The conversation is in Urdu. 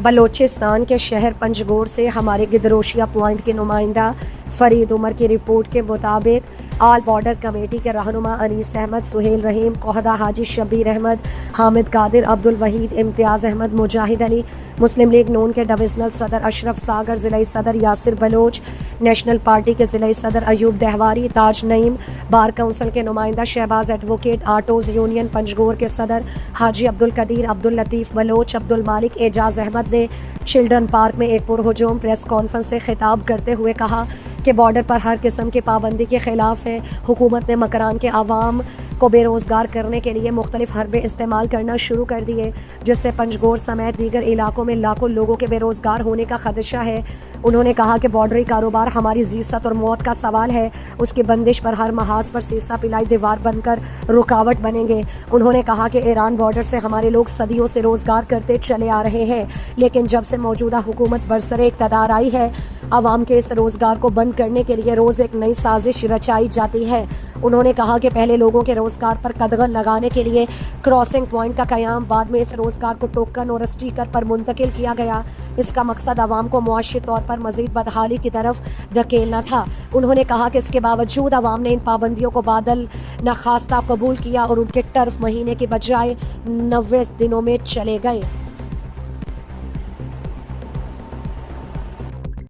بلوچستان کے شہر پنجگور سے ہمارے گدروشیہ پوائنٹ کے نمائندہ فرید عمر کی رپورٹ کے مطابق آل بارڈر کمیٹی کے رہنما انیس احمد، سہیل رحیم، کوہدہ حاجی شبیر احمد، حامد قادر، عبد الوحید، امتیاز احمد، مجاہد علی، مسلم لیگ نون کے ڈویژنل صدر اشرف ساگر، ضلعی صدر یاسر بلوچ، نیشنل پارٹی کے ضلعی صدر ایوب دہواری، تاج نعیم، بار کونسل کے نمائندہ Shahbaz advocate, autos union Panjgur کے صدر حاجی عبد القدیر، عبد اللطیف بلوچ، عبد المالک، اعجاز احمد نے چلڈرن پارک میں ایک پرہجوم پریس کانفرنس سے خطاب کرتے ہوئے کہا کہ بارڈر پر ہر قسم کی پابندی کے خلاف ہے۔ حکومت نے مکران کے عوام کو بے روزگار کرنے کے لیے مختلف حربے استعمال کرنا شروع کر دیے، جس سے پنجگور سمیت دیگر علاقوں میں لاکھوں لوگوں کے بے روزگار ہونے کا خدشہ ہے۔ انہوں نے کہا کہ بارڈری کاروبار ہماری زیست اور موت کا سوال ہے، اس کی بندش پر ہر محاذ پر سیسہ پلائی دیوار بن کر رکاوٹ بنیں گے۔ انہوں نے کہا کہ ایران بارڈر سے ہمارے لوگ صدیوں سے روزگار کرتے چلے آ رہے ہیں، لیکن جب سے موجودہ حکومت برسر اقتدار آئی ہے، عوام کے اس روزگار کو بند کرنے کے لیے روز ایک نئی سازش رچائی جاتی ہے۔ انہوں نے کہا کہ پہلے لوگوں کے روزگار پر قدغن لگانے کے لیے کراسنگ پوائنٹ کا قیام، بعد میں اس روزگار کو ٹوکن اور اسٹیکر پر منتقل کیا گیا۔ اس کا مقصد عوام کو معاشی طور پر مزید بدحالی کی طرف دھکیلنا تھا۔ انہوں نے کہا کہ اس کے باوجود عوام نے ان پابندیوں کو بادل نخواستہ قبول کیا اور ان کے ٹرف مہینے کے بجائے 90 دنوں میں چلے گئے۔